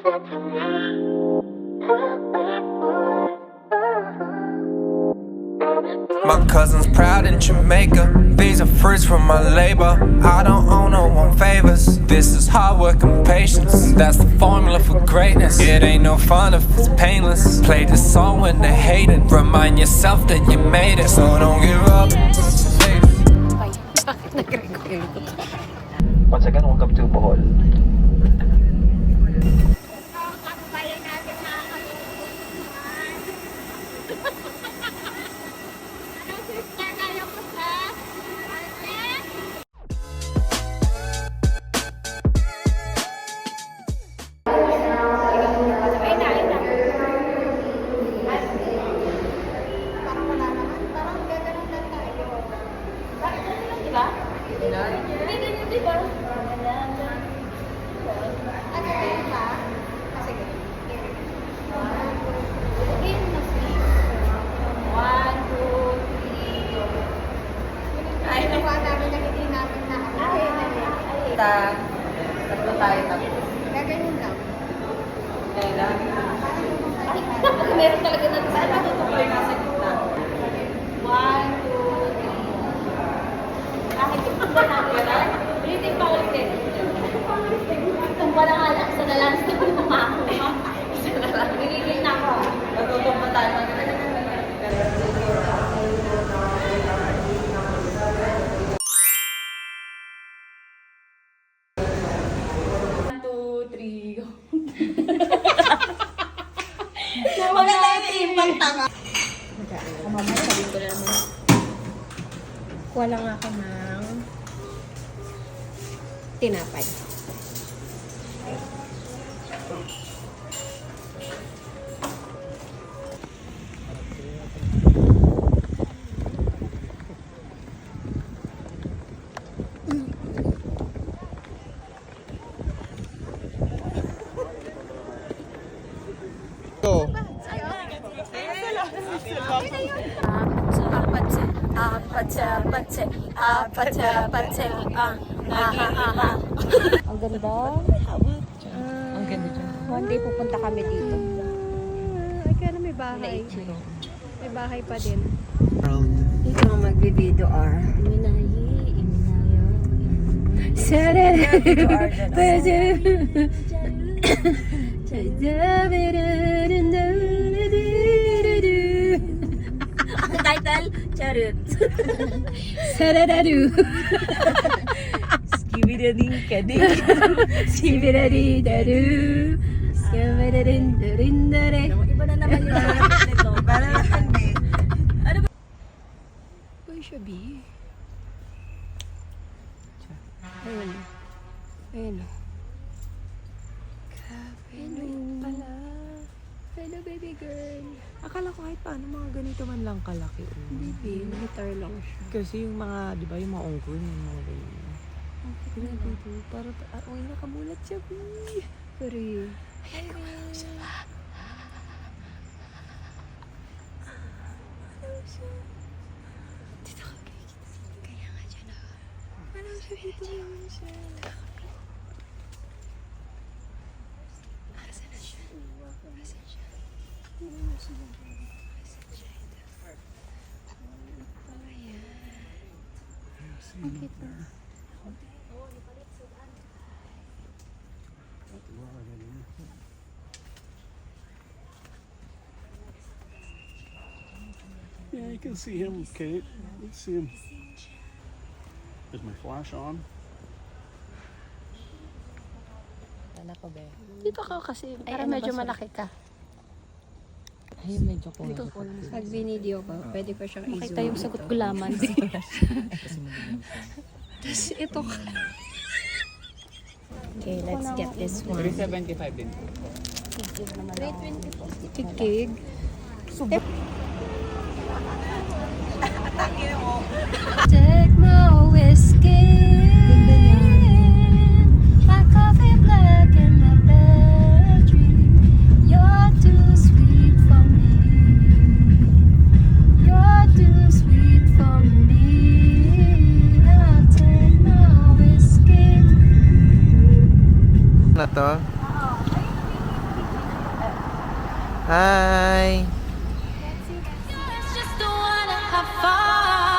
My cousin's proud in Jamaica. These are fruits from my labor. I don't owe no one favors. This is hard work and patience. That's the formula for greatness. It ain't no fun if it's painless. Play this song when they hate it. Remind yourself that you made it. So don't give up. Once again, welcome to Bohol. Tatlo tayo tapos. Gaganon lang. Kaya lang. Meron talaga natin sa Ito pa yung nasa gitna. 1, 2, 3. Kahit yung tumba natin. Ulitin pa ulitin. Tumba na nga lang. Isa na lang. Isa na lang. Isa na lang. Nagigil na ako. Natutumba tayo. Kuha lang ako ng tinapay. Ang ganda. Ang ganda dyan. One day pupunta kami dito. Ay, kaya na may bahay. May bahay pa din. Dito ang magbibido are. Title, Charut. Saradaru. Skibidading-kading. Sibirari-daru. Skibidadin-darin-dare. Iba na naman yung lahat nito. Iba na naman eh. Ano ba? Uy, siya, B. Ayun. Ayun. Grabe, pala. Hello, baby girl. Akala ko kahit paano mga ganito man lang kalaki. Hindi, B. Militar lang siya. Kasi yung mga, di ba, yung mga ungkol, yung mga ganyan. Pero dito, parang, uy, nakamulat siya, B. Sorry. Hello siya. Dito ka kikita. Kaya nga dyan ako. Hello siya, dito naman siya. Asan na siya? Asan siya? Ayan. Ang cute na. Yeah, you can see him, Kate. You can see him. Is my flash on? Anak ko, be. Dito ka kasi, para medyo malaki ka. Ay, medyo ko. Pag binideo ko, pwede ko siyang i-zoom. Makita yung sagot ko laman. Tapos ito ka. Okay, let's get this one. 375 din. Tikig. Take my whiskey. My coffee black and my battery. You're too sweet for me. You're too sweet for me. I'll take my whiskey. Na to? Hi! Just wanna have fun.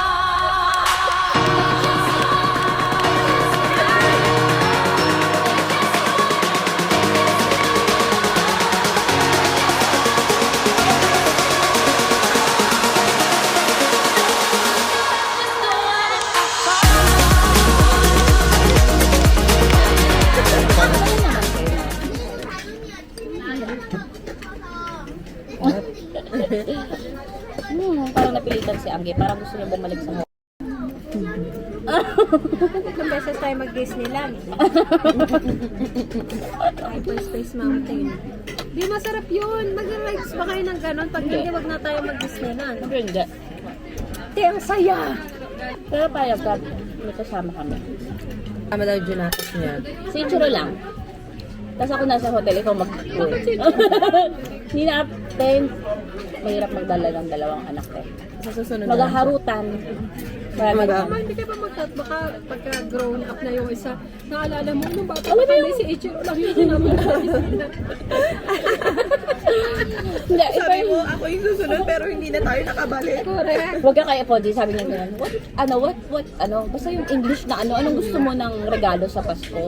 Parang napilitan si Angge. Parang gusto niya bumalik sa Ilang beses tayo mag-Disneyland. Hyperspace Mountain. Di masarap yun. Mag-rides ba kayo ng ganon? Pag hindi, wag na tayo mag-Disneyland. Hindi. Di, ang saya! Pero payag ka. May kasama kami. Tama daw yung gelatos niya. Si Ichiro lang. Tapos ako nasa hotel, ikaw mag-tour. Hindi na, mahirap magdala ng dalawang anak eh. Sa susunod na lang. Maghaharutan. Marami Mag- Mama, hindi ka ba baka pagka grown up na yung isa, naalala mo, nung bata Alam mo kami, yung- si Ichiro lang yung sinama natin. Hindi, iba yung... ako yung susunod pero hindi na tayo nakabalik. Correct. Huwag ka kay Apodji, sabi niya ganyan. Basta yung English na anong gusto mo ng regalo sa Pasko?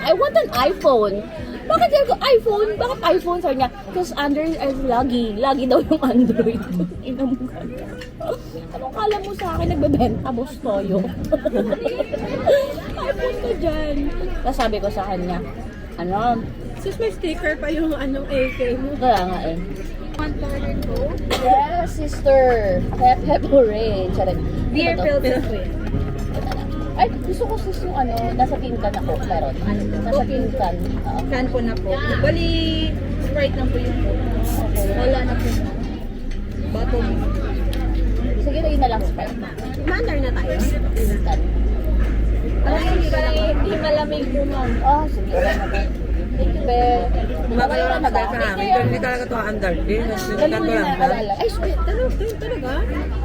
I want an iPhone. Bakit ako iPhone? Bakit iPhone? Sabi niya, because Android is lagi. Lagi daw yung Android. Ina mo ka. Anong kala mo sa akin nagbebenta, boss Toyo? iPhone ka dyan. Tapos sabi ko sa kanya, Sis, may sticker pa yung AK mo. kaya nga eh. Want to order Coke? Yes, sister. Hep, hep, hooray. Charot. Beer Ito to. filter. Ay, gusto ko sis yung nasa tin can ako. Meron. Nasa tin can. Can po na po. Bali, Sprite lang po yung Coke. Wala na po. Bottom. Sige na yun na lang Sprite. Mandar na tayo. Can. Hindi malamig po, ma'am. Sige. Thank you, Bel. Kumakaroon na tagal sa amin pero hindi talaga ito under. Sinusutan ko lang ba? Ay, sweet. Talaga?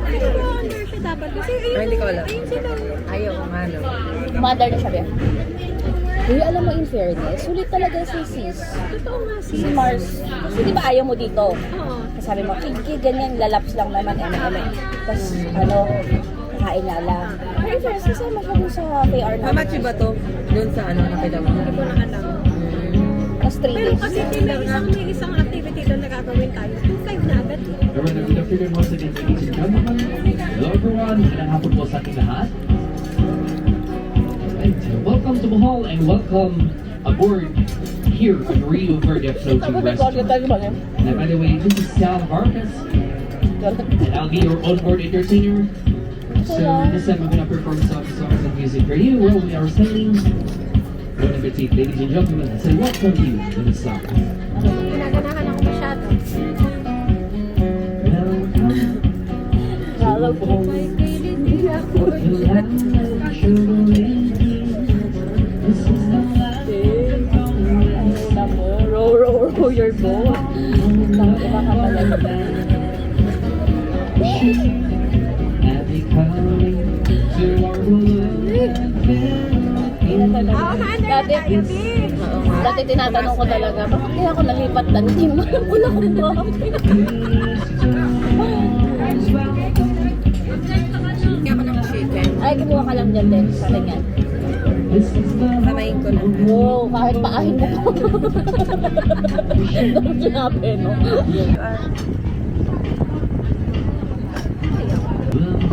Hindi ba under siya dapat? Kasi ayun, Ay, hindi ko alam. ayun sila. Ayaw ko nga no. Mother na siya, Bel. Uy, alam mo, in fairness, sulit talaga si sis. Totoo nga Si Mars. Kasi di ba ayaw mo dito? Oo. Sabi mo, kiki, ganyan, lalaps lang naman, Tapos, kain na lang. Pero in fairness, kasama ka dun sa KR na. Hamachi ba to? Doon sa nakita mo? Hindi ko nakalaman. Tapos 3 Pero days. kasi may isang activity doon na gagawin tayo. 2-5 na agad. Alright, good afternoon once again, ladies and gentlemen. Hello everyone, magandang hapon po sa ating lahat. Alright, welcome to Bohol and welcome aboard here on Rio Verde Floating Restaurant. And by the way, this is Sal Vargas, and I'll be your onboard entertainer. So this time I'm gonna perform some songs and music for you while we are singing. Bon appetit, ladies and gentlemen, and say welcome you to the song. Ginaganahan ako masyado. Follow po. May kailin din ako. Row your boat. Tang ina ka talaga. Happy coming to our Dati tinatanong ko talaga, bakit kaya ako nalipat na? Hindi mo alam ko lang kung bakit. Kaya ko ng chicken. Ay, kumuha ka lang dyan din sa kanya. Samayin ko lang. Oo, kahit paahin mo pa. Ganun sinabi, no?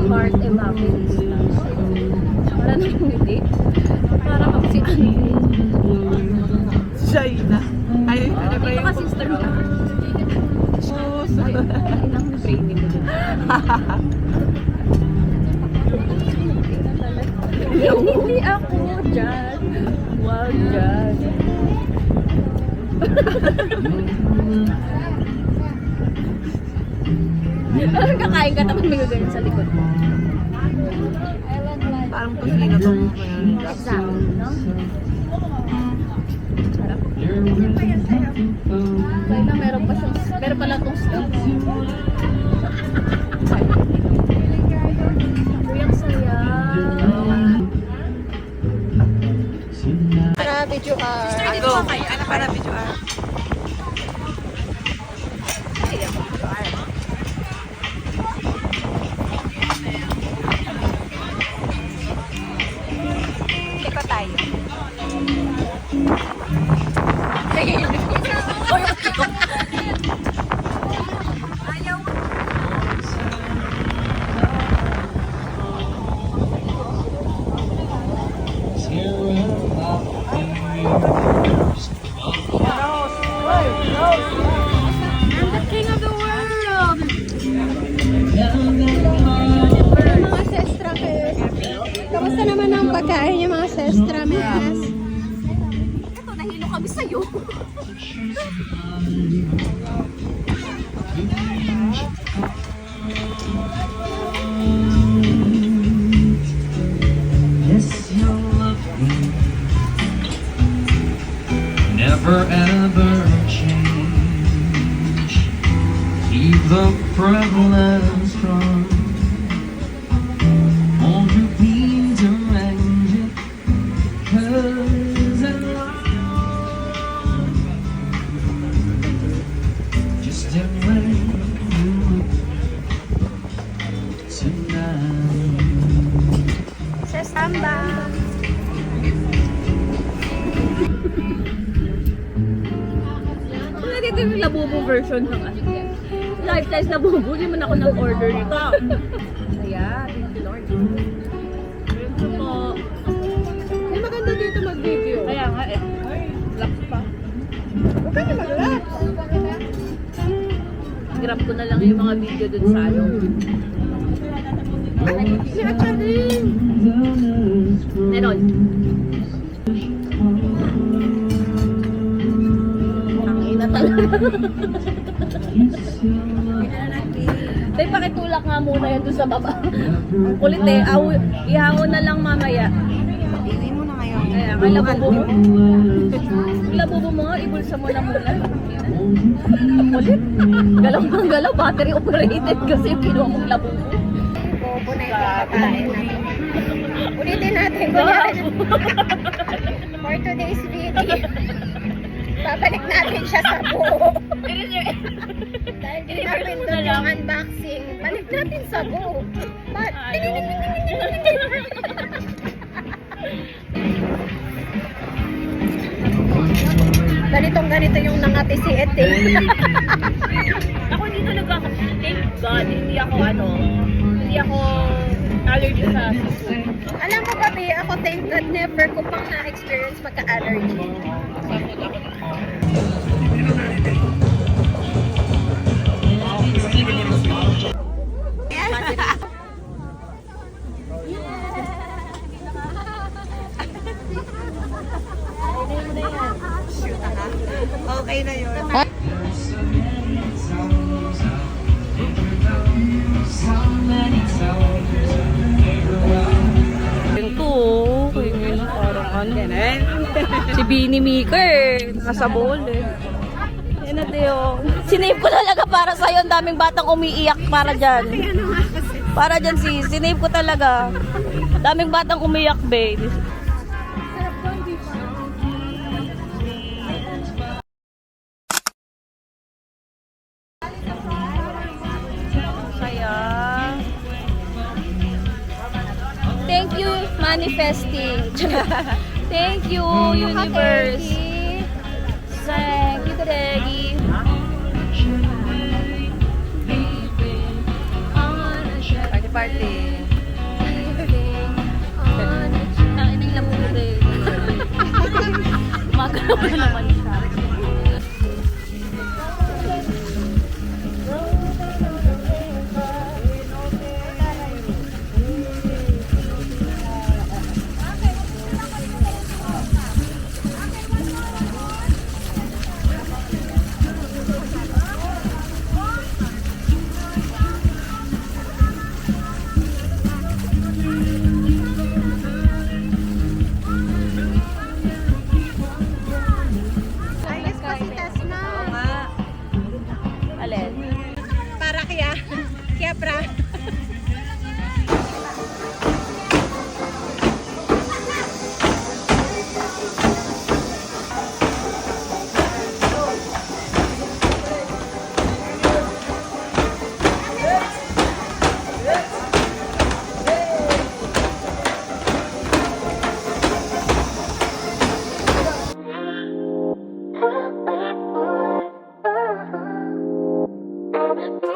Heart evaporation. Wala na yung hindi. Para kang si ano. China. Ay, ano ba Ito ka sister mo. Oh, sorry. Inang training ko din. Hindi ako dyan. Wag dyan. Parang kakain ka tapos may gagawin sa likod mo. Parang kusina to. Exact, no? Kaya na meron pa siyang, meron pala itong steak. Uy, ang saya. Para video art. Ano para video art? Mga sestra kes. Kamusta naman ang pagkain niya mga sestra mes? Ito, nahilo kami sa'yo. Yes, you love me. Never ever change. Keep the prevalence strong. Won't you please arrange it? 'Cause I love just the way you look tonight. Sa samba. Kung dito yung labubo version ng ano. Life size labubo, hindi man ako nag-order nito. Ayan, thank you Lord. Thank you po. Ay, maganda dito mag-video. Kaya nga eh. Relax pa. Huwag ka na mag-relax. Grab ko na lang yung mga video dun sa ano. Si Acharin. Meron. Ang ina talaga. Tay, pakitulak nga muna yan doon sa baba. Ang kulit eh. Ihawon na lang mamaya. Iwi mo na ngayon. Kaya nga, labubo mo. Labubo mo nga, ibulsa mo na muna. Ang kulit. Galaw ng galaw, battery operated kasi yung kinuha mong labubo. Bobo na yung pagkain natin. Ulitin natin. Kunyari. For today's video. Babalik natin siya sa buo. Dahil di natin doon yung unboxing. Balik natin sa buo. But, ganito yung nangati si Ete. Ako hindi talaga ako, thank God, hindi ako allergy sa seafood. Alam mo ba, Bi, ako thank God never ko pang na-experience pagka-allergy. Okay na yun. Ito, kaya ngayon parang ano. Si Bini Mika eh. Nakasabol eh. Yan na Teo. Sinave ko talaga para sa'yo, ang daming batang umiiyak para dyan. Para dyan sinave ko talaga. Daming batang umiiyak, babe. Saya. Thank you, manifesting. Thank you, universe. Thank you, Reggie. Party, party. Ang inang lamulo rin. Magalaw na naman siya.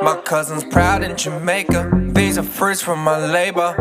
My cousin's proud in Jamaica. These are fruits from my labor.